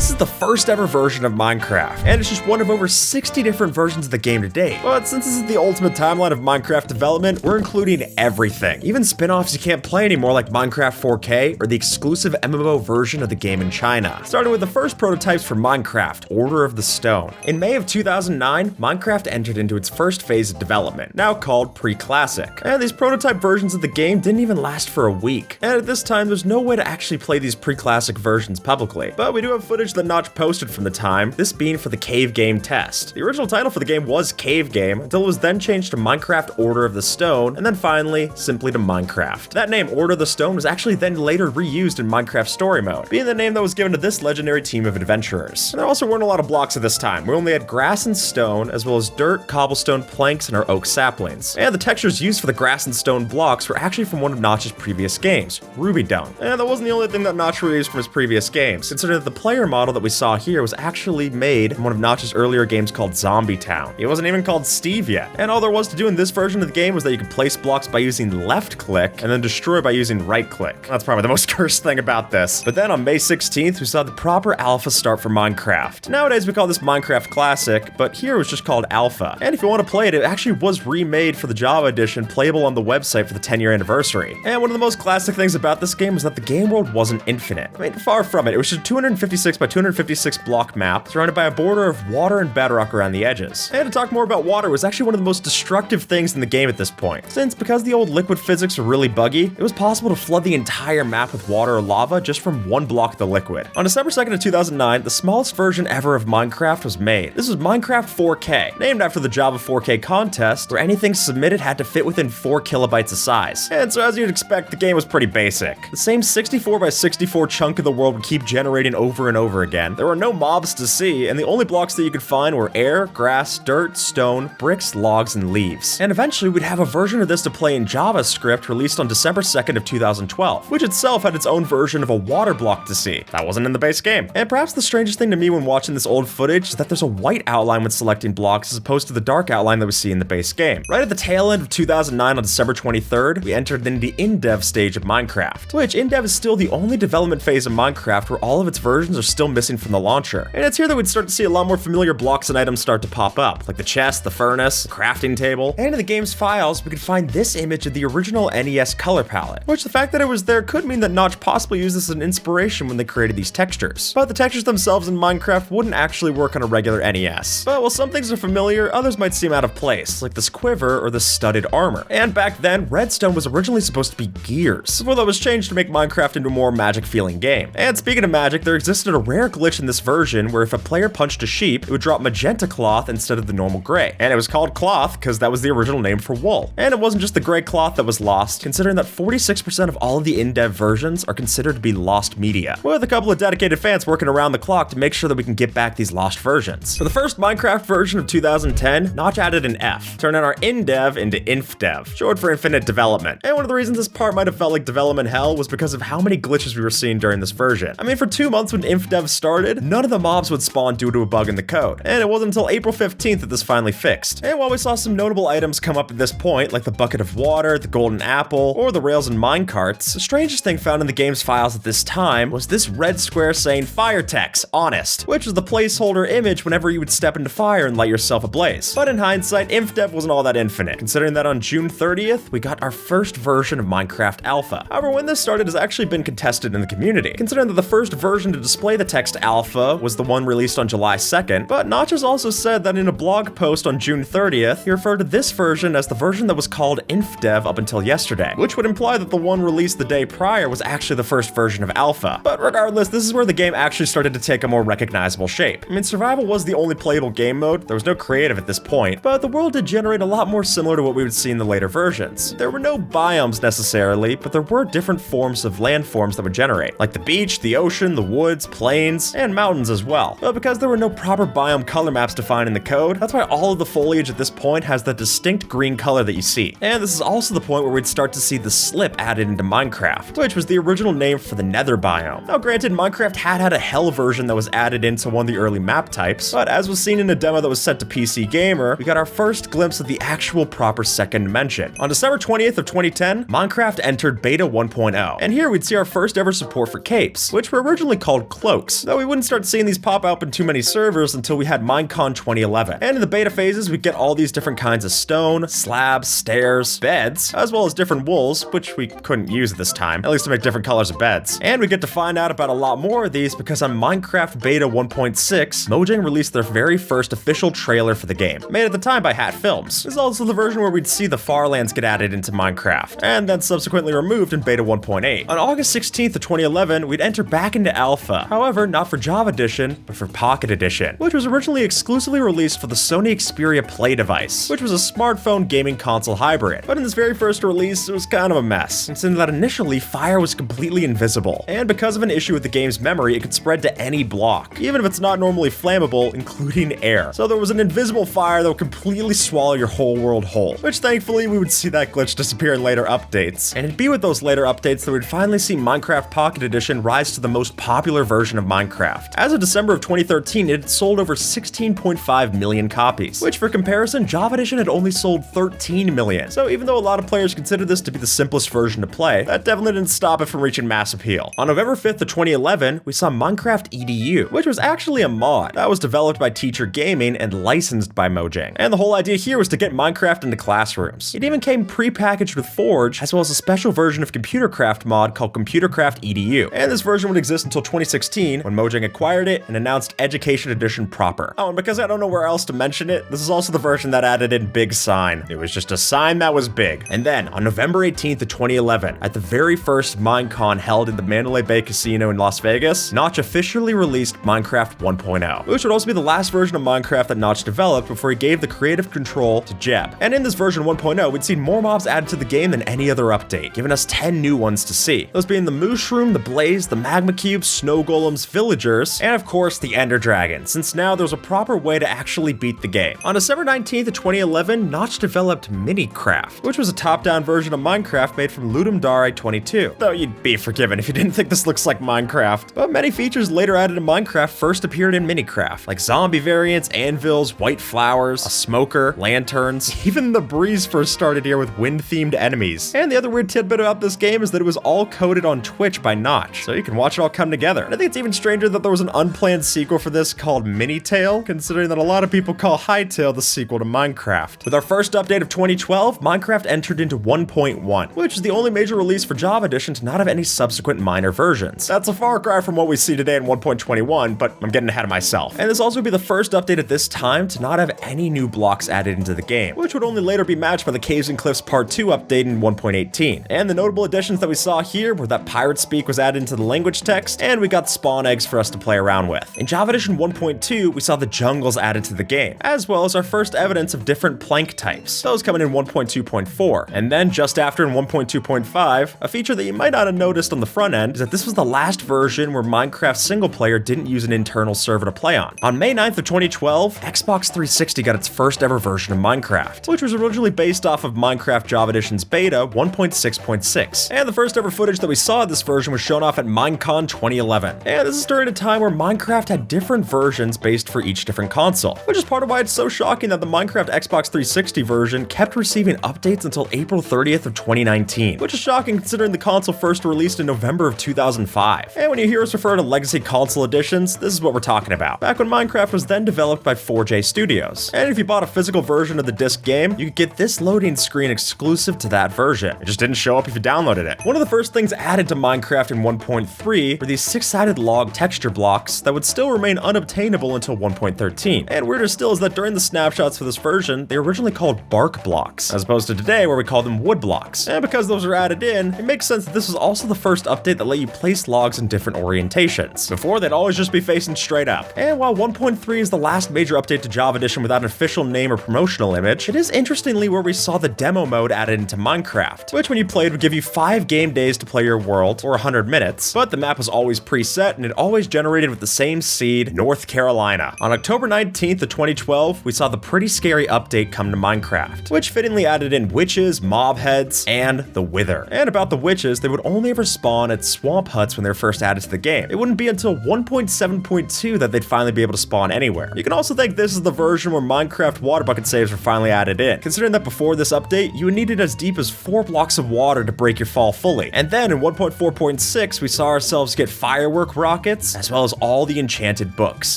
This is the first ever version of Minecraft, and it's just one of over 60 different versions of the game to date. But since this is the ultimate timeline of Minecraft development, we're including everything. Even spin-offs you can't play anymore like Minecraft 4K or the exclusive MMO version of the game in China. Starting with the first prototypes for Minecraft, Order of the Stone. In May of 2009, Minecraft entered into its first phase of development, now called Pre-Classic. And these prototype versions of the game didn't even last for a week. And at this time, there's no way to actually play these Pre-Classic versions publicly. But we do have footage that Notch posted from the time, this being for the Cave Game test. The original title for the game was Cave Game, until it was then changed to Minecraft Order of the Stone, and then finally, simply to Minecraft. That name, Order of the Stone, was actually then later reused in Minecraft Story Mode, being the name that was given to this legendary team of adventurers. And there also weren't a lot of blocks at this time. We only had grass and stone, as well as dirt, cobblestone, planks, and our oak saplings. And the textures used for the grass and stone blocks were actually from one of Notch's previous games, Ruby Dung. And that wasn't the only thing that Notch reused from his previous games, considering that the player model that we saw here was actually made in one of Notch's earlier games called Zombie Town. It wasn't even called Steve yet. And all there was to do in this version of the game was that you could place blocks by using left click and then destroy by using right click. That's probably the most cursed thing about this. But then on May 16th, we saw the proper alpha start for Minecraft. Nowadays we call this Minecraft Classic, but here it was just called Alpha. And if you want to play it, it actually was remade for the Java edition, playable on the website for the 10-year anniversary. And one of the most classic things about this game was that the game world wasn't infinite. I mean, far from it. It was just a 256 by 256 block map, surrounded by a border of water and bedrock around the edges. And to talk more about water, it was actually one of the most destructive things in the game at this point, since because the old liquid physics were really buggy, it was possible to flood the entire map with water or lava just from one block of the liquid. On December 2nd of 2009, the smallest version ever of Minecraft was made. This was Minecraft 4K, named after the Java 4K contest, where anything submitted had to fit within 4 kilobytes of size. And so as you'd expect, the game was pretty basic. The same 64 by 64 chunk of the world would keep generating over and over again. There were no mobs to see, and the only blocks that you could find were air, grass, dirt, stone, bricks, logs, and leaves. And eventually we'd have a version of this to play in JavaScript released on December 2nd of 2012, which itself had its own version of a water block to see. That wasn't in the base game. And perhaps the strangest thing to me when watching this old footage is that there's a white outline when selecting blocks as opposed to the dark outline that we see in the base game. Right at the tail end of 2009 on December 23rd, we entered into the in-dev stage of Minecraft, which in-dev is still the only development phase of Minecraft where all of its versions are still missing from the launcher. And it's here that we'd start to see a lot more familiar blocks and items start to pop up, like the chest, the furnace, the crafting table, and in the game's files, we could find this image of the original NES color palette, which the fact that it was there could mean that Notch possibly used this as an inspiration when they created these textures. But the textures themselves in Minecraft wouldn't actually work on a regular NES. But while some things are familiar, others might seem out of place, like this quiver or this studded armor. And back then, redstone was originally supposed to be gears, before that was changed to make Minecraft into a more magic-feeling game. And speaking of magic, there existed a rare glitch in this version where if a player punched a sheep, it would drop magenta cloth instead of the normal gray. And it was called cloth because that was the original name for wool. And it wasn't just the gray cloth that was lost, considering that 46% of all of the in-dev versions are considered to be lost media, with a couple of dedicated fans working around the clock to make sure that we can get back these lost versions. For the first Minecraft version of 2010, Notch added an F, turning our in-dev into inf-dev, short for infinite development. And one of the reasons this part might have felt like development hell was because of how many glitches we were seeing during this version. I mean, for 2 months when inf-dev started, none of the mobs would spawn due to a bug in the code, and it wasn't until April 15th that this finally fixed. And while we saw some notable items come up at this point, like the bucket of water, the golden apple, or the rails and minecarts, the strangest thing found in the game's files at this time was this red square saying Firetex, honest, which was the placeholder image whenever you would step into fire and light yourself ablaze. But in hindsight, inf-dev wasn't all that infinite, considering that on June 30th, we got our first version of Minecraft Alpha. However, when this started has actually been contested in the community, considering that the first version to display the text Alpha was the one released on July 2nd, but Notch has also said that in a blog post on June 30th, he referred to this version as the version that was called inf-dev up until yesterday, which would imply that the one released the day prior was actually the first version of Alpha. But regardless, this is where the game actually started to take a more recognizable shape. I mean, survival was the only playable game mode, there was no creative at this point, but the world did generate a lot more similar to what we would see in the later versions. There were no biomes necessarily, but there were different forms of landforms that would generate, like the beach, the ocean, the woods, plains, and mountains as well. But because there were no proper biome color maps defined in the code, that's why all of the foliage at this point has the distinct green color that you see. And this is also the point where we'd start to see the slip added into Minecraft, which was the original name for the nether biome. Now granted, Minecraft had a hell version that was added into one of the early map types, but as was seen in a demo that was sent to PC Gamer, we got our first glimpse of the actual proper second dimension. On December 20th of 2010, Minecraft entered Beta 1.0, and here we'd see our first ever support for capes, which were originally called cloaks. blocks, though we wouldn't start seeing these pop up in too many servers until we had Minecon 2011. And in the beta phases, we get all these different kinds of stone, slabs, stairs, beds, as well as different wools, which we couldn't use at this time, at least to make different colors of beds. And we get to find out about a lot more of these because on Minecraft Beta 1.6, Mojang released their very first official trailer for the game, made at the time by Hat Films. This is also the version where we'd see the Farlands get added into Minecraft, and then subsequently removed in Beta 1.8. On August 16th of 2011, we'd enter back into Alpha, however, not for Java Edition, but for Pocket Edition, which was originally exclusively released for the Sony Xperia Play device, which was a smartphone gaming console hybrid. But in this very first release, it was kind of a mess, considering that initially, fire was completely invisible, and because of an issue with the game's memory, it could spread to any block, even if it's not normally flammable, including air. So there was an invisible fire that would completely swallow your whole world whole, which thankfully we would see that glitch disappear in later updates. And it'd be with those later updates that we'd finally see Minecraft Pocket Edition rise to the most popular version of Minecraft. As of December of 2013, it had sold over 16.5 million copies, which for comparison, Java Edition had only sold 13 million. So even though a lot of players consider this to be the simplest version to play, that definitely didn't stop it from reaching mass appeal. On November 5th of 2011, we saw Minecraft EDU, which was actually a mod that was developed by Teacher Gaming and licensed by Mojang. And the whole idea here was to get Minecraft into classrooms. It even came pre-packaged with Forge, as well as a special version of Computercraft mod called Computercraft EDU. And this version would exist until 2016, when Mojang acquired it and announced Education Edition proper. Oh, and because I don't know where else to mention it, this is also the version that added in Big Sign. It was just a sign that was big. And then, on November 18th of 2011, at the very first Minecon held in the Mandalay Bay Casino in Las Vegas, Notch officially released Minecraft 1.0, which would also be the last version of Minecraft that Notch developed before he gave the creative control to Jeb. And in this version 1.0, we'd seen more mobs added to the game than any other update, giving us 10 new ones to see. Those being the Mushroom, the Blaze, the Magma Cube, Snow Golems, Villagers, and of course the Ender Dragon, since now there's a proper way to actually beat the game. On December 19th of 2011, Notch developed Minicraft, which was a top-down version of Minecraft made from Ludum Dare 22, though you'd be forgiven if you didn't think this looks like Minecraft. But many features later added to Minecraft first appeared in Minicraft, like zombie variants, anvils, white flowers, a smoker, lanterns. Even the breeze first started here with wind-themed enemies. And the other weird tidbit about this game is that it was all coded on Twitch by Notch, so you can watch it all come together. And I think it's even stranger that there was an unplanned sequel for this called Minitail, considering that a lot of people call Hytale the sequel to Minecraft. With our first update of 2012, Minecraft entered into 1.1, which is the only major release for Java Edition to not have any subsequent minor versions. That's a far cry from what we see today in 1.21, but I'm getting ahead of myself. And this also would be the first update at this time to not have any new blocks added into the game, which would only later be matched by the Caves and Cliffs Part 2 update in 1.18. And the notable additions that we saw here were that pirate speak was added into the language text, and we got spawn eggs for us to play around with. In Java Edition 1.2, we saw the jungles added to the game, as well as our first evidence of different plank types, those coming in 1.2.4. And then just after in 1.2.5, a feature that you might not have noticed on the front end is that this was the last version where Minecraft single player didn't use an internal server to play on. On May 9th of 2012, Xbox 360 got its first ever version of Minecraft, which was originally based off of Minecraft Java Edition's beta 1.6.6. And the first ever footage that we saw of this version was shown off at Minecon 2011. And this is during a time where Minecraft had different versions based for each different console, which is part of why it's so shocking that the Minecraft Xbox 360 version kept receiving updates until April 30th of 2019, which is shocking considering the console first released in November of 2005. And when you hear us refer to legacy console editions, this is what we're talking about. Back when Minecraft was then developed by 4J Studios. And if you bought a physical version of the disc game, you could get this loading screen exclusive to that version. It just didn't show up if you downloaded it. One of the first things added to Minecraft in 1.3 were these 6-sided log texture blocks that would still remain unobtainable until 1.13. And weirder still is that during the snapshots for this version, they were originally called bark blocks, as opposed to today where we call them wood blocks. And because those are added in, it makes sense that this was also the first update that let you place logs in different orientations. Before, they'd always just be facing straight up. And while 1.3 is the last major update to Java Edition without an official name or promotional image, it is interestingly where we saw the demo mode added into Minecraft, which when you played would give you 5 game days to play your world, or 100 minutes, but the map was always preset and it always generated with the same seed, North Carolina. On October 19th of 2012, we saw the pretty scary update come to Minecraft, which fittingly added in witches, mob heads, and the Wither. And about the witches, they would only ever spawn at swamp huts when they were first added to the game. It wouldn't be until 1.7.2 that they'd finally be able to spawn anywhere. You can also think this is the version where Minecraft water bucket saves were finally added in, considering that before this update, you would need it as deep as 4 blocks of water to break your fall fully. And then in 1.4.6, we saw ourselves get firework rock rockets, as well as all the enchanted books.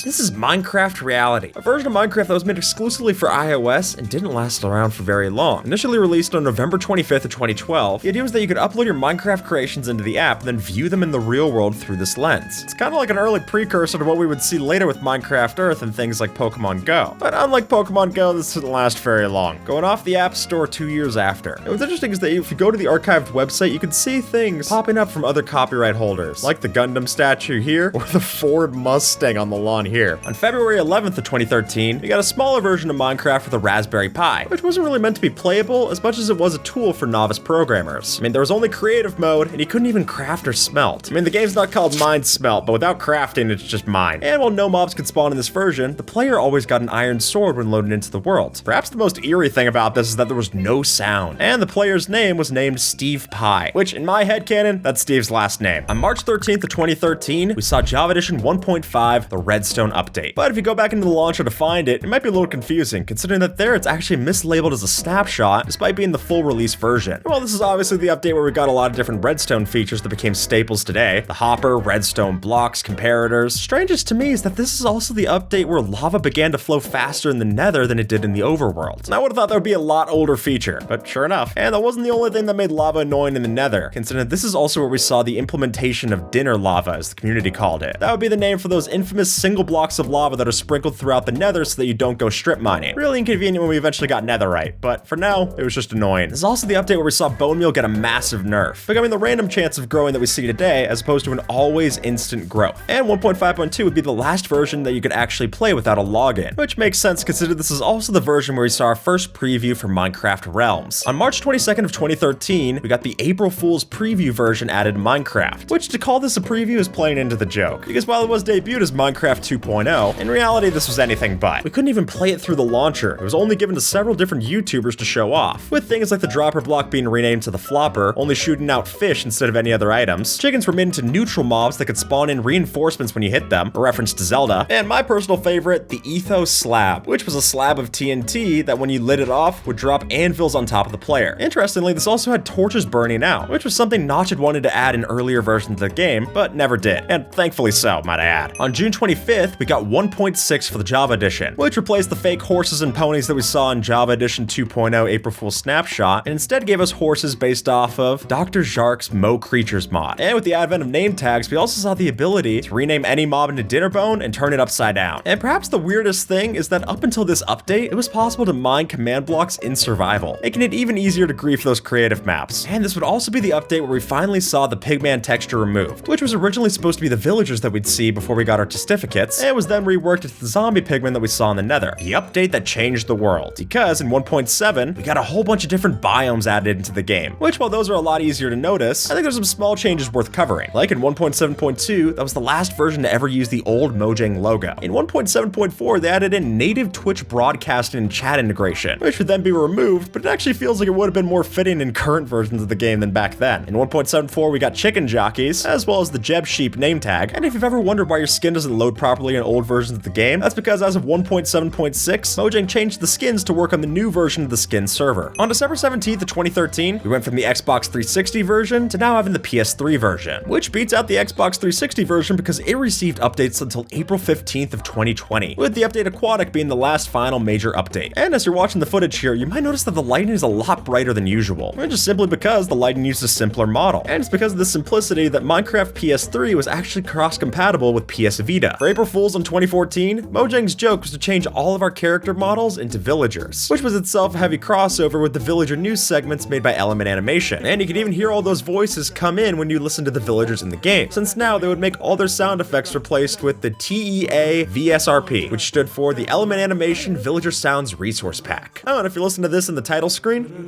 This is Minecraft Reality, a version of Minecraft that was made exclusively for iOS and didn't last around for very long. Initially released on November 25th of 2012, the idea was that you could upload your Minecraft creations into the app and then view them in the real world through this lens. It's kind of like an early precursor to what we would see later with Minecraft Earth and things like Pokemon Go. But unlike Pokemon Go, this didn't last very long, going off the App Store 2 years after. And what's interesting is that if you go to the archived website, you can see things popping up from other copyright holders, like the Gundam statue here, or the Ford Mustang on the lawn here. On February 11th of 2013, we got a smaller version of Minecraft with a Raspberry Pi, which wasn't really meant to be playable as much as it was a tool for novice programmers. I mean, there was only creative mode, and you couldn't even craft or smelt. I mean, the game's not called Mine Smelt, but without crafting, it's just mine. And while no mobs could spawn in this version, the player always got an iron sword when loaded into the world. Perhaps the most eerie thing about this is that there was no sound, and the player's name was named Steve Pie, which in my headcanon, that's Steve's last name. On March 13th of 2013, we saw Java Edition 1.5, the Redstone update. But if you go back into the launcher to find it, it might be a little confusing, considering that there it's actually mislabeled as a snapshot, despite being the full release version. Well, this is obviously the update where we got a lot of different Redstone features that became staples today. The hopper, Redstone blocks, comparators. Strangest to me is that this is also the update where lava began to flow faster in the Nether than it did in the overworld. And I would have thought that would be a lot older feature, but sure enough. And that wasn't the only thing that made lava annoying in the Nether, considering this is also where we saw the implementation of dinner lava, as the community called it. That would be the name for those infamous single blocks of lava that are sprinkled throughout the Nether so that you don't go strip mining. Really inconvenient when we eventually got netherite, but for now, it was just annoying. This is also the update where we saw bone meal get a massive nerf, becoming the random chance of growing that we see today as opposed to an always instant growth. And 1.5.2 would be the last version that you could actually play without a login, which makes sense considering this is also the version where we saw our first preview for Minecraft Realms. On March 22nd of 2013, we got the April Fool's preview version added to Minecraft, which to call this a preview is playing into the joke, because while it was debuted as Minecraft 2.0, in reality this was anything but. We couldn't even play it through the launcher. It was only given to several different YouTubers to show off, with things like the dropper block being renamed to the flopper, only shooting out fish instead of any other items. Chickens were made into neutral mobs that could spawn in reinforcements when you hit them, a reference to Zelda, and my personal favorite, the Ethos Slab, which was a slab of TNT that when you lit it off would drop anvils on top of the player. Interestingly, this also had torches burning out, which was something Notch had wanted to add in earlier versions of the game, but never did, and thankfully so, might I add. On June 25th, we got 1.6 for the Java Edition, which replaced the fake horses and ponies that we saw in Java Edition 2.0 April Fool's Snapshot, and instead gave us horses based off of Dr. Jark's Mo Creatures mod. And with the advent of name tags, we also saw the ability to rename any mob into Dinnerbone and turn it upside down. And perhaps the weirdest thing is that up until this update, it was possible to mine command blocks in survival, making it even easier to grief those creative maps. And this would also be the update where we finally saw the pigman texture removed, which was originally supposed to be the villagers that we'd see before we got our certificates, and was then reworked into the zombie pigmen that we saw in the Nether. The update that changed the world, because in 1.7, we got a whole bunch of different biomes added into the game, which while those are a lot easier to notice, I think there's some small changes worth covering. Like in 1.7.2, that was the last version to ever use the old Mojang logo. In 1.7.4, they added in native Twitch broadcasting and chat integration, which would then be removed, but it actually feels like it would have been more fitting in current versions of the game than back then. In 1.74, we got chicken jockeys, as well as the Jeb Sheep name tag, and if you've ever wondered why your skin doesn't load properly in old versions of the game, that's because as of 1.7.6, Mojang changed the skins to work on the new version of the skin server. On December 17th of 2013, we went from the Xbox 360 version to now having the PS3 version, which beats out the Xbox 360 version because it received updates until April 15th of 2020, with the update Aquatic being the last final major update. And as you're watching the footage here, you might notice that the lighting is a lot brighter than usual, which is simply because the lighting used a simpler model. And it's because of the simplicity that Minecraft PS3 was actually cross-compatible with PS Vita. For April Fools in 2014, Mojang's joke was to change all of our character models into villagers, which was itself a heavy crossover with the villager news segments made by Element Animation. And you could even hear all those voices come in when you listen to the villagers in the game, since now they would make all their sound effects replaced with the TEA VSRP, which stood for the Element Animation Villager Sounds Resource Pack. Oh, and if you're listening to this in the title screen,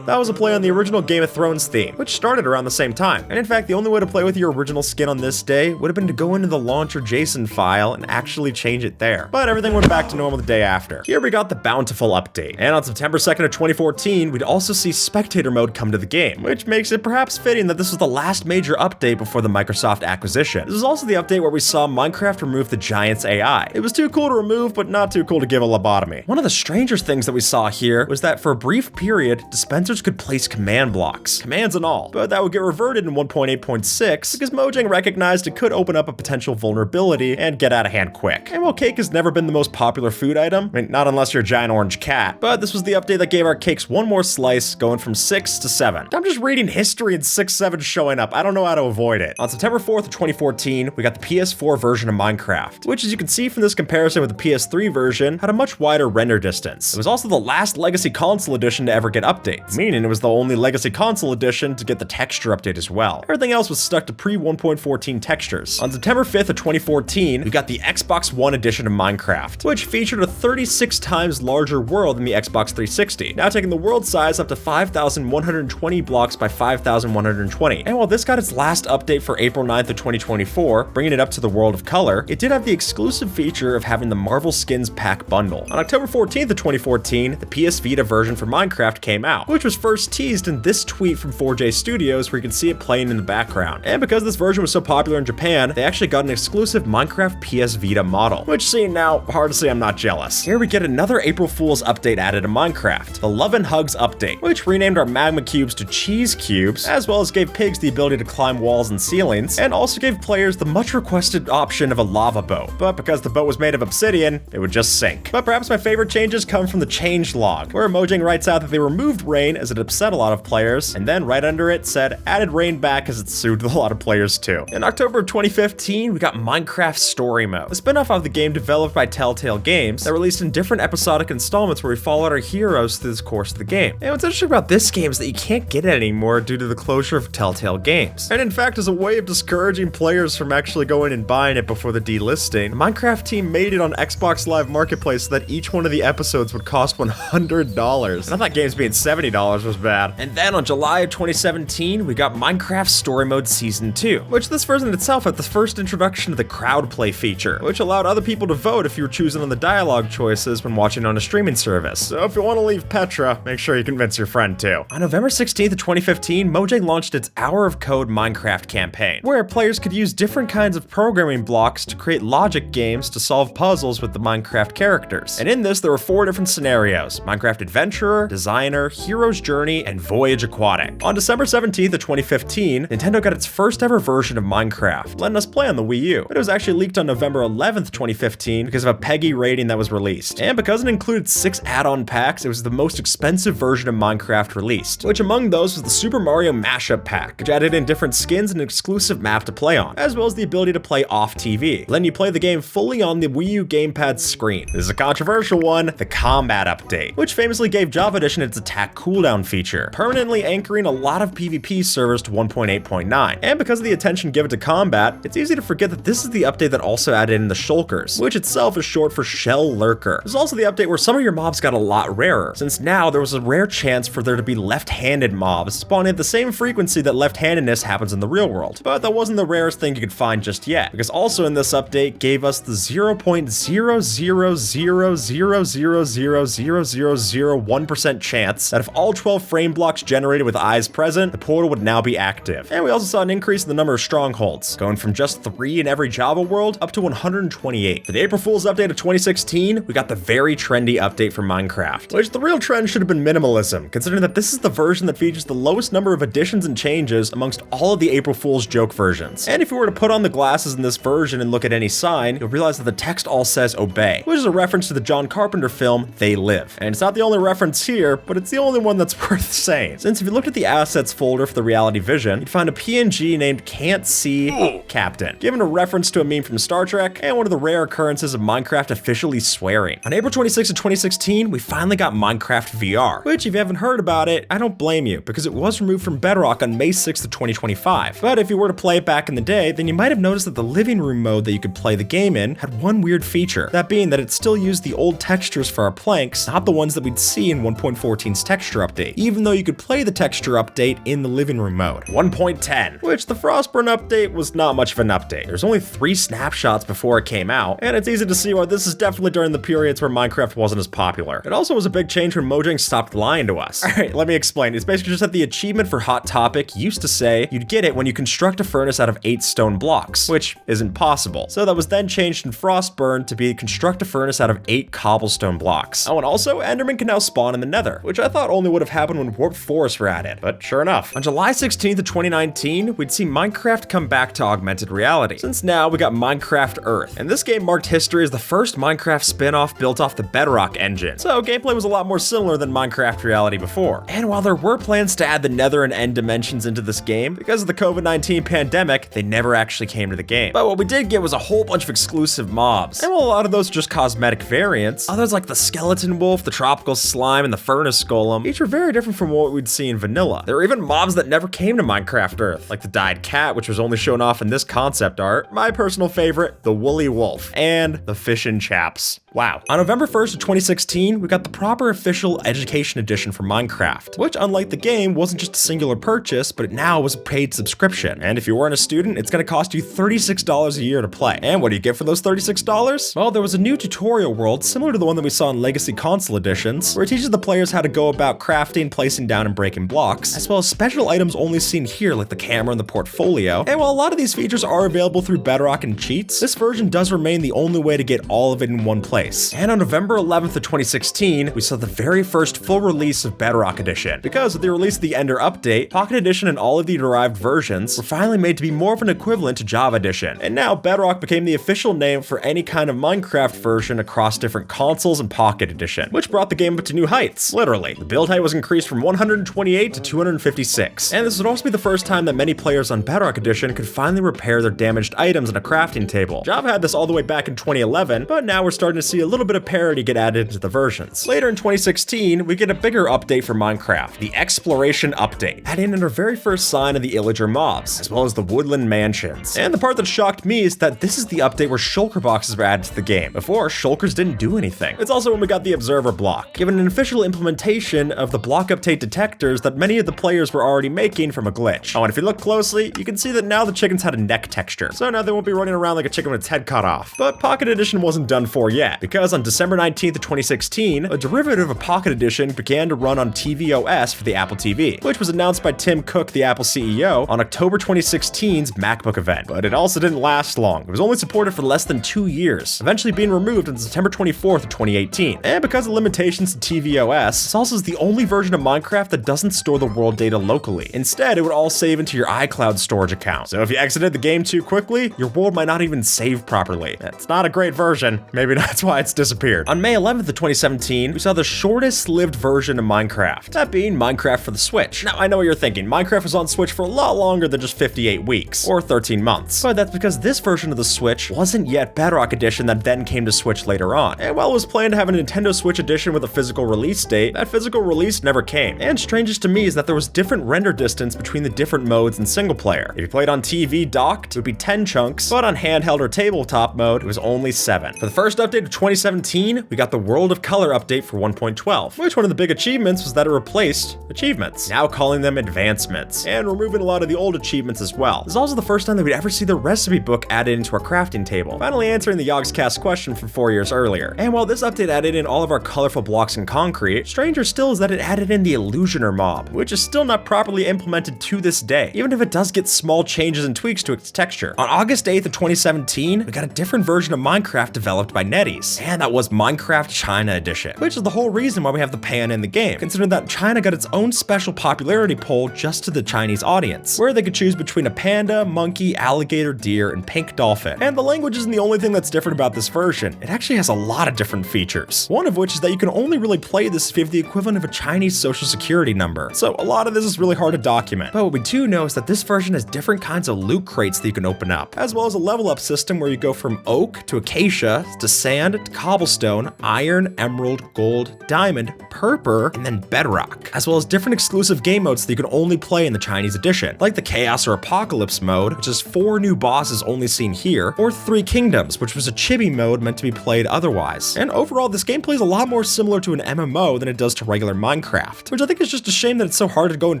that was a play on the original Game of Thrones theme, which started around the same time. And in fact, the only way to play with your original skin on this day would have been to go into the launcher JSON file and actually change it there. But everything went back to normal the day after. Here we got the Bountiful update. And on September 2nd of 2014, we'd also see spectator mode come to the game, which makes it perhaps fitting that this was the last major update before the Microsoft acquisition. This is also the update where we saw Minecraft remove the Giants AI. It was too cool to remove, but not too cool to give a lobotomy. One of the stranger things that we saw here was that for a brief period, dispensers users could place command blocks, commands and all, but that would get reverted in 1.8.6 because Mojang recognized it could open up a potential vulnerability and get out of hand quick. And while cake has never been the most popular food item, I mean, not unless you're a giant orange cat, but this was the update that gave our cakes one more slice, going from 6 to 7. I'm just reading history and 6-7 showing up. I don't know how to avoid it. On September 4th of 2014, we got the PS4 version of Minecraft, which, as you can see from this comparison with the PS3 version, had a much wider render distance. It was also the last Legacy Console Edition to ever get updates, meaning it was the only Legacy Console Edition to get the texture update as well. Everything else was stuck to pre-1.14 textures. On September 5th of 2014, we got the Xbox One edition of Minecraft, which featured a 36 times larger world than the Xbox 360, now taking the world size up to 5,120 blocks by 5,120. And while this got its last update for April 9th of 2024, bringing it up to the world of color, it did have the exclusive feature of having the Marvel Skins pack bundle. On October 14th of 2014, the PS Vita version for Minecraft came out, which was first teased in this tweet from 4J Studios where you can see it playing in the background. And because this version was so popular in Japan, they actually got an exclusive Minecraft PS Vita model, which, seeing now, hard to say I'm not jealous. Here we get another April Fool's update added to Minecraft, the Love and Hugs update, which renamed our magma cubes to cheese cubes, as well as gave pigs the ability to climb walls and ceilings, and also gave players the much requested option of a lava boat. But because the boat was made of obsidian, it would just sink. But perhaps my favorite changes come from the change log, where Mojang writes out that they removed rain as it upset a lot of players, and then right under it said added rain back as it soothed a lot of players too. In October of 2015, we got Minecraft Story Mode, a spin-off of the game developed by Telltale Games that released in different episodic installments where we followed our heroes through the course of the game. And what's interesting about this game is that you can't get it anymore due to the closure of Telltale Games. And in fact, as a way of discouraging players from actually going and buying it before the delisting, the Minecraft team made it on Xbox Live Marketplace so that each one of the episodes would cost $100. And I thought games being $70 was bad. And then on July of 2017, we got Minecraft Story Mode Season 2, which this version itself had the first introduction to the crowd play feature, which allowed other people to vote if you were choosing on the dialogue choices when watching on a streaming service. So if you want to leave Petra, make sure you convince your friend too. On November 16th of 2015, Mojang launched its Hour of Code Minecraft campaign, where players could use different kinds of programming blocks to create logic games to solve puzzles with the Minecraft characters. And in this, there were 4 different scenarios: Minecraft Adventurer, Designer, Hero's Journey, and Voyage Aquatic. On December 17th of 2015, Nintendo got its first ever version of Minecraft, letting us play on the Wii U. But it was actually leaked on November 11th, 2015 because of a PEGI rating that was released. And because it included 6 add-on packs, it was the most expensive version of Minecraft released, which among those was the Super Mario Mashup Pack, which added in different skins and an exclusive map to play on, as well as the ability to play off TV, letting you play the game fully on the Wii U gamepad screen. This is a controversial one, the Combat Update, which famously gave Java Edition its attack cooldown feature, permanently anchoring a lot of PvP servers to 1.8.9. And because of the attention given to combat, it's easy to forget that this is the update that also added in the Shulkers, which itself is short for Shell Lurker. There's also the update where some of your mobs got a lot rarer, since now there was a rare chance for there to be left-handed mobs spawning at the same frequency that left-handedness happens in the real world. But that wasn't the rarest thing you could find just yet, because also in this update gave us the 0.000000001% chance that if all 12 frame blocks generated with eyes present, the portal would now be active. And we also saw an increase in the number of strongholds, going from just 3 in every Java world up to 128. For the April Fool's update of 2016, we got the very trendy update for Minecraft, which the real trend should have been minimalism, considering that this is the version that features the lowest number of additions and changes amongst all of the April Fool's joke versions. And if you were to put on the glasses in this version and look at any sign, you'll realize that the text all says obey, which is a reference to the John Carpenter film They Live. And it's not the only reference here, but it's the only one that's worth saying, since if you looked at the assets folder for the Reality Vision, you'd find a PNG named Can't See Captain, given a reference to a meme from Star Trek and one of the rare occurrences of Minecraft officially swearing. On April 26th of 2016, we finally got Minecraft VR, which if you haven't heard about it, I don't blame you, because it was removed from Bedrock on May 6th of 2025. But if you were to play it back in the day, then you might have noticed that the living room mode that you could play the game in had one weird feature, that being that it still used the old textures for our planks, not the ones that we'd see in 1.14's texture update, even though you could play the texture update in the living room mode. 1.10, which the Frostburn update was not much of an update. There's only 3 snapshots before it came out, and it's easy to see why this is definitely during the periods where Minecraft wasn't as popular. It also was a big change when Mojang stopped lying to us. Alright, let me explain. It's basically just that the achievement for Hot Topic used to say you'd get it when you construct a furnace out of 8 stone blocks, which isn't possible. So that was then changed in Frostburn to be construct a furnace out of 8 cobblestone blocks. Oh, and also Enderman can now spawn in the Nether, which I thought only would would have happened when warped forests were added, but sure enough. On July 16th of 2019, we'd see Minecraft come back to augmented reality, since now we got Minecraft Earth, and this game marked history as the first Minecraft spin-off built off the Bedrock engine, so gameplay was a lot more similar than Minecraft reality before. And while there were plans to add the Nether and End dimensions into this game, because of the COVID-19 pandemic, they never actually came to the game. But what we did get was a whole bunch of exclusive mobs, and while a lot of those are just cosmetic variants, others like the Skeleton Wolf, the Tropical Slime, and the Furnace Golem, each are very different from what we'd see in vanilla. There were even mobs that never came to Minecraft Earth, like the Dyed Cat, which was only shown off in this concept art, my personal favorite, the Woolly Wolf, and the Fishin' Chaps. Wow. On November 1st of 2016, we got the proper official Education Edition for Minecraft, which unlike the game, wasn't just a singular purchase, but it now was a paid subscription. And if you weren't a student, it's gonna cost you $36 a year to play. And what do you get for those $36? Well, there was a new tutorial world similar to the one that we saw in Legacy Console Editions, where it teaches the players how to go about crafting, placing down, and breaking blocks, as well as special items only seen here like the camera and the portfolio. And while a lot of these features are available through Bedrock and cheats, this version does remain the only way to get all of it in one place. And on November 11th of 2016, we saw the very first full release of Bedrock Edition. Because with the release of the Ender update, Pocket Edition and all of the derived versions were finally made to be more of an equivalent to Java Edition. And now Bedrock became the official name for any kind of Minecraft version across different consoles and Pocket Edition, which brought the game up to new heights, literally. The build height was increased from 128 to 256. And this would also be the first time that many players on Bedrock Edition could finally repair their damaged items in a crafting table. Java had this all the way back in 2011, but now we're starting to see a little bit of parity get added into the versions. Later in 2016, we get a bigger update for Minecraft, the Exploration Update, adding in our very first sign of the Illager mobs, as well as the Woodland Mansions. And the part that shocked me is that this is the update where shulker boxes were added to the game. Before, shulkers didn't do anything. It's also when we got the Observer block, given an official implementation of the block update detectors that many of the players were already making from a glitch. Oh, and if you look closely, you can see that now the chickens had a neck texture, so now they won't be running around like a chicken with its head cut off. But Pocket Edition wasn't done for yet, because on December 19th of 2016, a derivative of Pocket Edition began to run on tvOS for the Apple TV, which was announced by Tim Cook, the Apple CEO, on October 2016's MacBook event. But it also didn't last long. It was only supported for less than 2 years, eventually being removed on September 24th of 2018. And because of limitations to tvOS, this also is the only version of Minecraft that doesn't store the world data locally. Instead, it would all save into your iCloud storage account. So if you exited the game too quickly, your world might not even save properly. It's not a great version. Maybe that's why it's disappeared. On May 11th of 2017, we saw the shortest lived version of Minecraft, that being Minecraft for the Switch. Now, I know what you're thinking. Minecraft was on Switch for a lot longer than just 58 weeks, or 13 months. But that's because this version of the Switch wasn't yet Bedrock Edition that then came to Switch later on. And while it was planned to have a Nintendo Switch Edition with a physical release date, that physical release never came. And strangest to me is that there was different render distance between the different modes in single player. If you played on TV docked, it would be 10 chunks, but on handheld or tabletop mode, it was only 7. For the first update of 2017, we got the World of Color update for 1.12, which one of the big achievements was that it replaced achievements, now calling them advancements, and removing a lot of the old achievements as well. This is also the first time that we'd ever see the recipe book added into our crafting table, finally answering the Yogscast question from 4 years earlier. And while this update added in all of our colorful blocks in concrete, stranger still is that it added in the Illusioner mob, which is still not properly implemented to this day, even if it does get small changes and tweaks to its texture. On August 8th of 2017, we got a different version of Minecraft developed by NetEase, and that was Minecraft China Edition, which is the whole reason why we have the panda in the game, considering that China got its own special popularity poll just to the Chinese audience, where they could choose between a panda, monkey, alligator, deer, and pink dolphin. And the language isn't the only thing that's different about this version. It actually has a lot of different features, one of which is that you can only really play this if you have the equivalent of a Chinese social security number, so a lot of this is really hard to document. But what we do know is that this version has different kinds of loot crates that you can open up, as well as a level up system where you go from oak to acacia to sand to cobblestone, iron, emerald, gold, diamond, purpur, and then bedrock, as well as different exclusive game modes that you can only play in the Chinese edition, like the Chaos or Apocalypse mode, which is 4 new bosses only seen here, or 3 Kingdoms, which was a chibi mode meant to be played otherwise. And overall, this game plays a lot more similar to an MMO than it does to regular Minecraft, which I think is just a shame that it's so hard to go and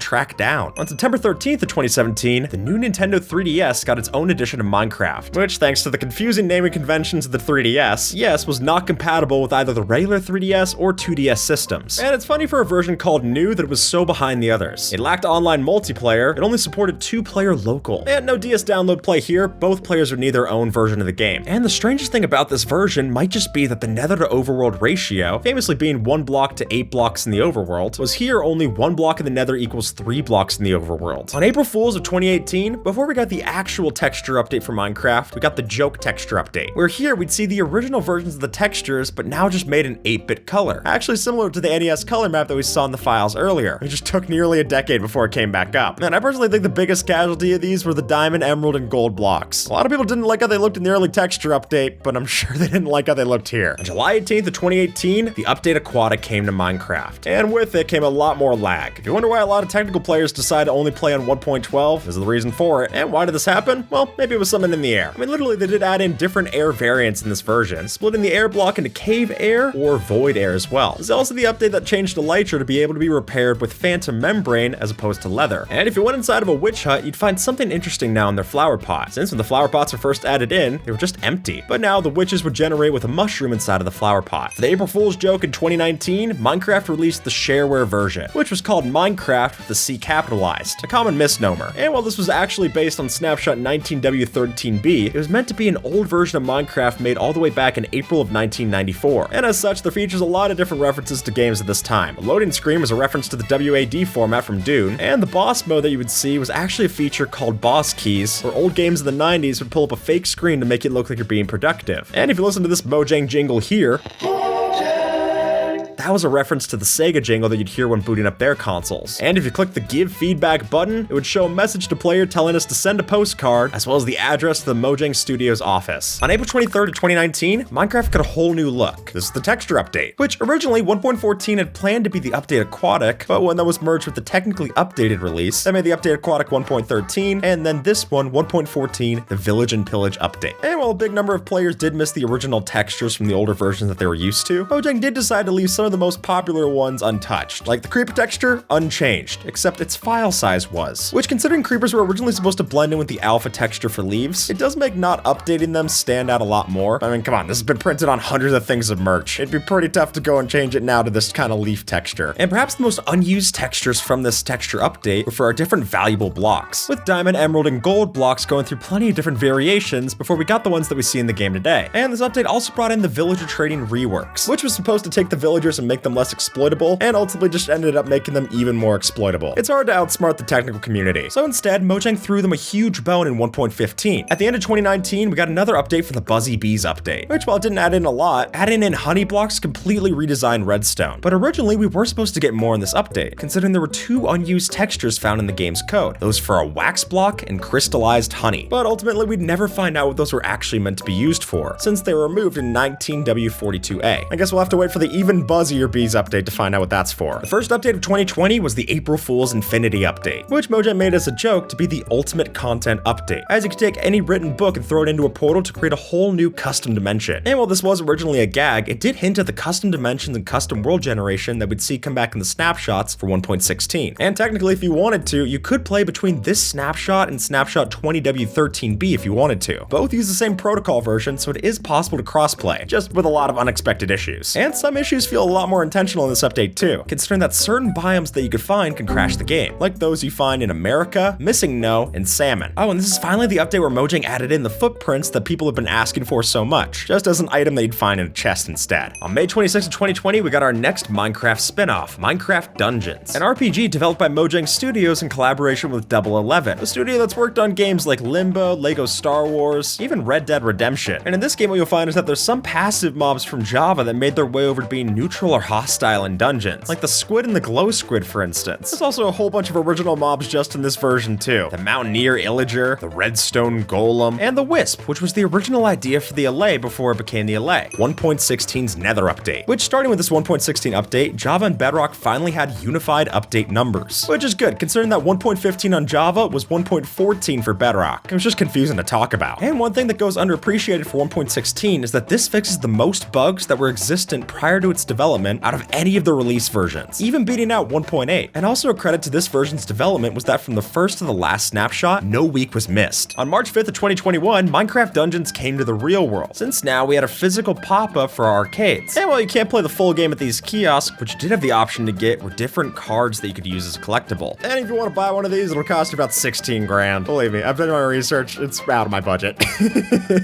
track down. On September 13th of 2017, the new Nintendo 3DS got its own edition of Minecraft, which, thanks to the confusing naming conventions of the 3DS, yes, 3DS was not compatible with either the regular 3DS or 2DS systems. And it's funny for a version called New that it was so behind the others. It lacked online multiplayer, it only supported 2-player local. And no DS download play here, both players would need their own version of the game. And the strangest thing about this version might just be that the nether to overworld ratio, famously being 1 block to 8 blocks in the overworld, was here only 1 block in the nether equals 3 blocks in the overworld. On April Fools of 2018, before we got the actual texture update for Minecraft, we got the joke texture update, where here we'd see the original versions of the textures, but now just made an 8-bit color. Actually similar to the NES color map that we saw in the files earlier. It just took nearly a decade before it came back up. And I personally think the biggest casualty of these were the diamond, emerald, and gold blocks. A lot of people didn't like how they looked in the early texture update, but I'm sure they didn't like how they looked here. On July 18th of 2018, the update Aquatic came to Minecraft, and with it came a lot more lag. If you wonder why a lot of technical players decide to only play on 1.12, this is the reason for it. And why did this happen? Well, maybe it was something in the air. I mean, literally they did add in different air variants in this version, splitting the air block into cave air or void air as well. There's also the update that changed elytra to be able to be repaired with phantom membrane as opposed to leather. And if you went inside of a witch hut, you'd find something interesting now in their flower pot. Since when the flower pots were first added in, they were just empty. But now the witches would generate with a mushroom inside of the flower pot. For the April Fool's joke in 2019, Minecraft released the shareware version, which was called Minecraft with the C capitalized, a common misnomer. And while this was actually based on Snapshot 19W13B, it was meant to be an old version of Minecraft made all the way back in April of 1994. And as such, there features a lot of different references to games at this time. The loading screen was a reference to the WAD format from Dune, and the boss mode that you would see was actually a feature called Boss Keys, where old games of the 90s would pull up a fake screen to make it look like you're being productive. And if you listen to this Mojang jingle here, that was a reference to the Sega jingle that you'd hear when booting up their consoles. And if you click the Give Feedback button, it would show a message to player telling us to send a postcard, as well as the address to the Mojang Studios office. On April 23rd of 2019, Minecraft got a whole new look. This is the texture update, which originally 1.14 had planned to be the update Aquatic, but when that was merged with the technically updated release, that made the update Aquatic 1.13, and then this one, 1.14, the Village and Pillage update. And while a big number of players did miss the original textures from the older versions that they were used to, Mojang did decide to leave some of the most popular ones untouched. Like the creeper texture, unchanged, except its file size was. Which, considering creepers were originally supposed to blend in with the alpha texture for leaves, it does make not updating them stand out a lot more. I mean, come on, this has been printed on hundreds of things of merch. It'd be pretty tough to go and change it now to this kind of leaf texture. And perhaps the most unused textures from this texture update were for our different valuable blocks, with diamond, emerald, and gold blocks going through plenty of different variations before we got the ones that we see in the game today. And this update also brought in the villager trading reworks, which was supposed to take the villagers and make them less exploitable, and ultimately just ended up making them even more exploitable. It's hard to outsmart the technical community, so instead Mojang threw them a huge bone in 1.15. At the end of 2019, we got another update for the Buzzy Bees update, which, while it didn't add in a lot, adding in honey blocks completely redesigned redstone. But originally we were supposed to get more in this update, considering there were 2 unused textures found in the game's code, those for a wax block and crystallized honey. But ultimately we'd never find out what those were actually meant to be used for, since they were removed in 19W42A. I guess we'll have to wait for the even buzzier bees update to find out what that's for. The first update of 2020 was the April Fool's Infinity update, which Mojang made as a joke to be the ultimate content update, as you could take any written book and throw it into a portal to create a whole new custom dimension. And while this was originally a gag, it did hint at the custom dimensions and custom world generation that we'd see come back in the snapshots for 1.16. And technically, if you wanted to, you could play between this snapshot and snapshot 20W13B if you wanted to. Both use the same protocol version, so it is possible to crossplay, just with a lot of unexpected issues. And some issues feel a lot more intentional in this update too, considering that certain biomes that you could find can crash the game, like those you find in America, Missing No, and Salmon. Oh, and this is finally the update where Mojang added in the footprints that people have been asking for so much, just as an item that you'd find in a chest instead. On May 26th of 2020, we got our next Minecraft spin-off, Minecraft Dungeons, an RPG developed by Mojang Studios in collaboration with Double 11, a studio that's worked on games like Limbo, Lego Star Wars, even Red Dead Redemption. And in this game, what you'll find is that there's some passive mobs from Java that made their way over to being neutral or hostile in dungeons, like the squid and the glow squid, for instance. There's also a whole bunch of original mobs just in this version too. The Mountaineer Illager, the Redstone Golem, and the Wisp, which was the original idea for the LA before it became the LA. 1.16's Nether update, which, starting with this 1.16 update, Java and Bedrock finally had unified update numbers, which is good considering that 1.15 on Java was 1.14 for Bedrock. It was just confusing to talk about. And one thing that goes underappreciated for 1.16 is that this fixes the most bugs that were existent prior to its development. development out of any of the release versions, even beating out 1.8. And also a credit to this version's development was that from the first to the last snapshot, no week was missed. On March 5th of 2021, Minecraft Dungeons came to the real world, since now we had a physical pop-up for our arcades. And while you can't play the full game at these kiosks, what you did have the option to get were different cards that you could use as a collectible. And if you want to buy one of these, it'll cost you about 16 grand. Believe me, I've done my research, it's out of my budget.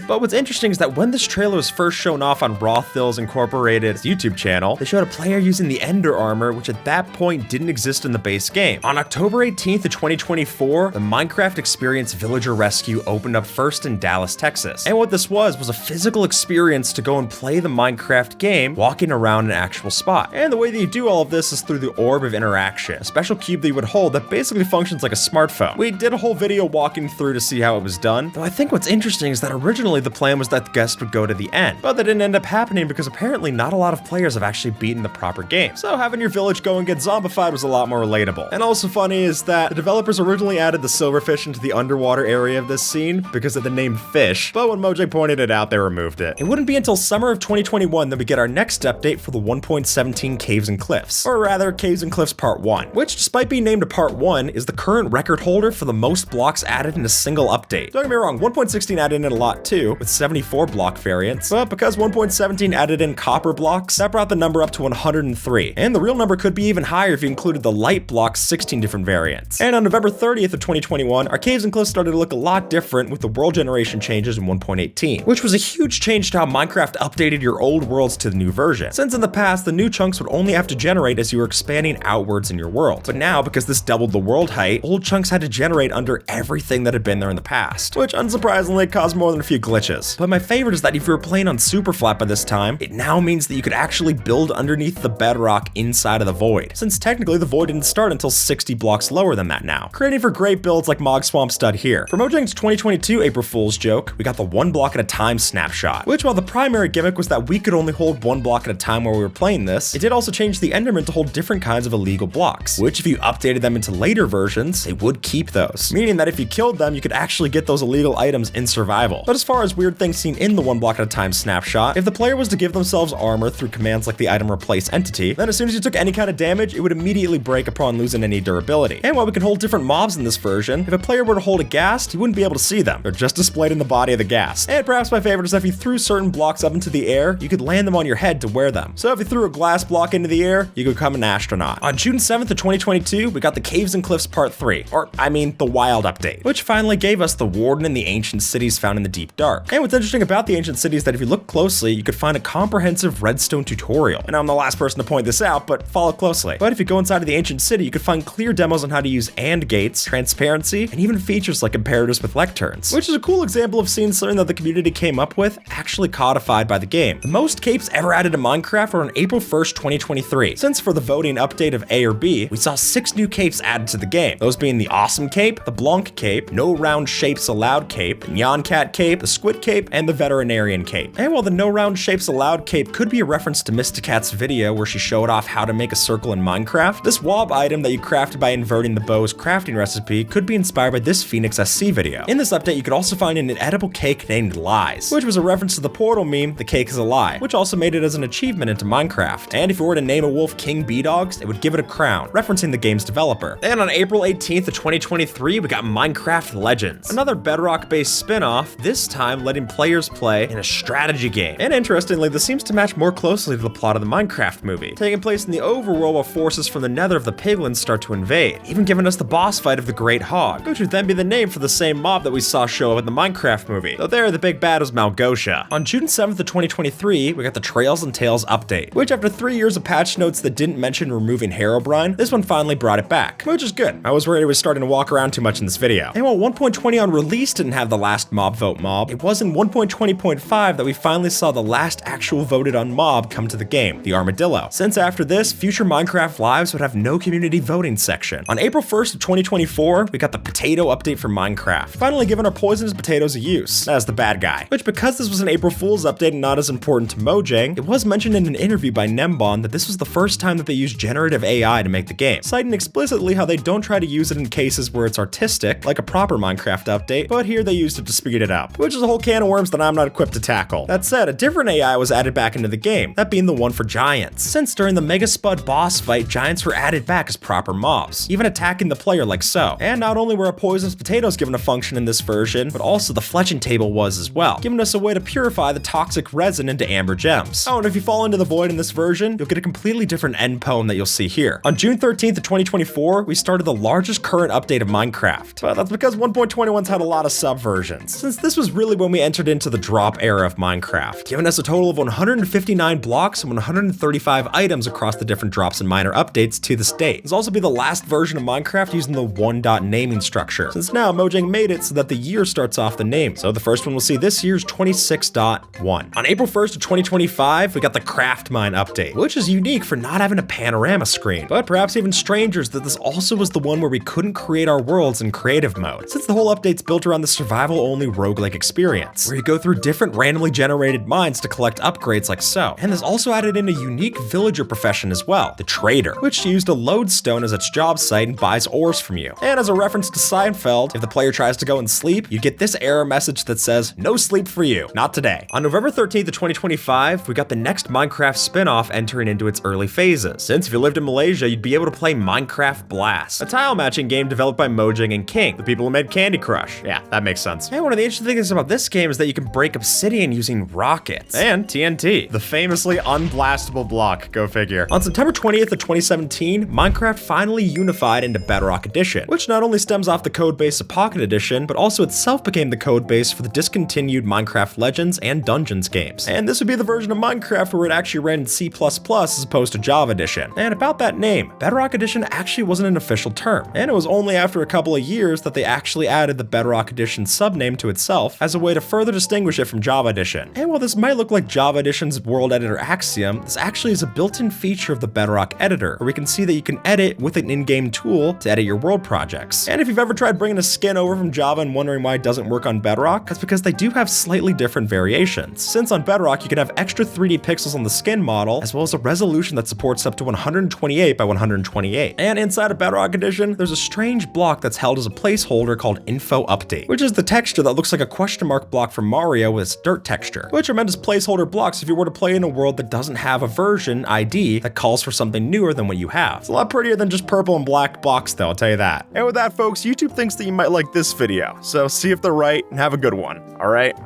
But what's interesting is that when this trailer was first shown off on Rothill's Incorporated's YouTube channel, they showed a player using the Ender armor, which at that point didn't exist in the base game. On October 18th of 2024, the Minecraft Experience Villager Rescue opened up first in Dallas, Texas. And what this was a physical experience to go and play the Minecraft game, walking around an actual spot. And the way that you do all of this is through the Orb of Interaction, a special cube that you would hold that basically functions like a smartphone. We did a whole video walking through to see how it was done, though I think what's interesting is that originally the plan was that the guest would go to the end, but that didn't end up happening because apparently not a lot of players have actually beaten the proper game. So having your village go and get zombified was a lot more relatable. And also funny is that the developers originally added the silverfish into the underwater area of this scene because of the name Fish, but when Mojang pointed it out, they removed it. It wouldn't be until summer of 2021 that we get our next update for the 1.17 Caves and Cliffs, or rather Caves and Cliffs Part 1, which despite being named a Part 1 is the current record holder for the most blocks added in a single update. Don't get me wrong, 1.16 added in a lot too, with 74 block variants, but because 1.17 added in copper blocks, that brought the number up to 103, and the real number could be even higher if you included the light blocks 16 different variants. And on November 30th of 2021, our Caves and Cliffs started to look a lot different with the world generation changes in 1.18, which was a huge change to how Minecraft updated your old worlds to the new version, since in the past the new chunks would only have to generate as you were expanding outwards in your world. But now, because this doubled the world height, old chunks had to generate under everything that had been there in the past, which unsurprisingly caused more than a few glitches. But my favorite is that if you were playing on super flat by this time, it now means that you could actually build underneath the bedrock inside of the void, since technically the void didn't start until 60 blocks lower than that now, creating for great builds like Mog Swamp Stud here. For Mojang's 2022 April Fool's joke, we got the one block at a time snapshot, which while the primary gimmick was that we could only hold one block at a time while we were playing this, it did also change the Enderman to hold different kinds of illegal blocks, which if you updated them into later versions, they would keep those, meaning that if you killed them, you could actually get those illegal items in survival. But as far as weird things seen in the one block at a time snapshot, if the player was to give themselves armor through commands like the item replace entity, then as soon as you took any kind of damage, it would immediately break upon losing any durability. And while we can hold different mobs in this version, if a player were to hold a ghast, you wouldn't be able to see them. They're just displayed in the body of the ghast. And perhaps my favorite is that if you threw certain blocks up into the air, you could land them on your head to wear them. So if you threw a glass block into the air, you could become an astronaut. On June 7th of 2022, we got the Caves and Cliffs Part 3, or I mean the Wild update, which finally gave us the Warden and the ancient cities found in the deep dark. And what's interesting about the ancient cities is that if you look closely, you could find a comprehensive redstone tutorial. And I'm the last person to point this out, but follow closely. But if you go inside of the ancient city, you could find clear demos on how to use AND gates, transparency, and even features like imperatives with lecterns, which is a cool example of seeing something that the community came up with actually codified by the game. The most capes ever added to Minecraft were on April 1st, 2023. Since for the voting update of A or B, we saw 6 new capes added to the game, those being the Awesome Cape, the Blanc Cape, No Round Shapes Allowed Cape, the Nyan Cat Cape, the Squid Cape, and the Veterinarian Cape. And while the No Round Shapes Allowed Cape could be a reference to Mysticat's video where she showed off how to make a circle in Minecraft, this wob item that you crafted by inverting the bow's crafting recipe could be inspired by this Phoenix SC video. In this update, you could also find an edible cake named Lies, which was a reference to the Portal meme, The Cake is a Lie, which also made it as an achievement into Minecraft. And if you were to name a wolf King B-Dogs, it would give it a crown, referencing the game's developer. And on April 18th of 2023, we got Minecraft Legends, another Bedrock-based spin-off, this time letting players play in a strategy game. And interestingly, this seems to match more closely to the plot of the Minecraft movie, taking place in the overworld while forces from the nether of the piglins start to invade, even giving us the boss fight of the Great Hog, which would then be the name for the same mob that we saw show up in the Minecraft movie, though there the big bad was Malgosha. On June 7th of 2023, we got the Trails and Tales update, which after 3 years of patch notes that didn't mention removing Herobrine, this one finally brought it back, which is good. I was worried it was starting to walk around too much in this video. And while 1.20 on release didn't have the last mob vote mob, it was in 1.20.5 that we finally saw the last actual voted on mob come to the game, the Armadillo. Since after this, future Minecraft lives would have no community voting section. On April 1st of 2024, we got the potato update for Minecraft, finally giving our poisonous potatoes a use, as the bad guy. Which, because this was an April Fool's update and not as important to Mojang, it was mentioned in an interview by Nembon that this was the first time that they used generative AI to make the game, citing explicitly how they don't try to use it in cases where it's artistic, like a proper Minecraft update, but here they used it to speed it up, which is a whole can of worms that I'm not equipped to tackle. That said, a different AI was added back into the game, that being the one for giants, since during the Mega Spud boss fight, giants were added back as proper mobs, even attacking the player like so. And not only were a poisonous potatoes given a function in this version, but also the fletching table was as well, giving us a way to purify the toxic resin into amber gems. Oh, and if you fall into the void in this version, you'll get a completely different end poem that you'll see here. On June 13th of 2024, we started the largest current update of Minecraft, but that's because 1.21's had a lot of subversions, since this was really when we entered into the drop era of Minecraft, giving us a total of 159 blocks and 135 items across the different drops and minor updates to this date. This will also be the last version of Minecraft using the 1-dot naming structure, since now Mojang made it so that the year starts off the name. So the first one we'll see this year's 26.1. On April 1st of 2025, we got the Craft Mine update, which is unique for not having a panorama screen, but perhaps even strangers that this also was the one where we couldn't create our worlds in creative mode, since the whole update's built around the survival-only roguelike experience, where you go through different randomly generated mines to collect upgrades like so. And this also added in a unique villager profession as well, the trader, which used a lodestone as its job site and buys ores from you. And as a reference to Seinfeld, if the player tries to go and sleep, you get this error message that says, "No sleep for you, not today." On November 13th of 2025, we got the next Minecraft spin-off entering into its early phases, since if you lived in Malaysia, you'd be able to play Minecraft Blast, a tile matching game developed by Mojang and King, the people who made Candy Crush. Yeah, that makes sense. And one of the interesting things about this game is that you can break obsidian using rockets and TNT, the famously unblastable block, go figure. On September 20th of 2017, Minecraft finally unified into Bedrock Edition, which not only stems off the codebase of Pocket Edition, but also itself became the codebase for the discontinued Minecraft Legends and Dungeons games. And this would be the version of Minecraft where it actually ran in C++ as opposed to Java Edition. And about that name, Bedrock Edition actually wasn't an official term, and it was only after a couple of years that they actually added the Bedrock Edition subname to itself as a way to further distinguish it from Java Edition. And while this might look like Java Edition's world editor Axiom, this actually is a built-in feature of the Bedrock editor, where we can see that you can edit with an in-game tool to edit your world projects. And if you've ever tried bringing a skin over from Java and wondering why it doesn't work on Bedrock, that's because they do have slightly different variations. Since on Bedrock, you can have extra 3D pixels on the skin model, as well as a resolution that supports up to 128 by 128. And inside of Bedrock Edition, there's a strange block that's held as a placeholder called Info Update, which is the texture that looks like a question mark block from Mario with its dirt texture, which are meant as placeholder blocks if you were to play in a world that doesn't have a version ID that calls for something newer than what you have. It's a lot prettier than just purple and black blocks though, I'll tell you that. And with that, folks, YouTube thinks that you might like this video, so see if they're right and have a good one, all right?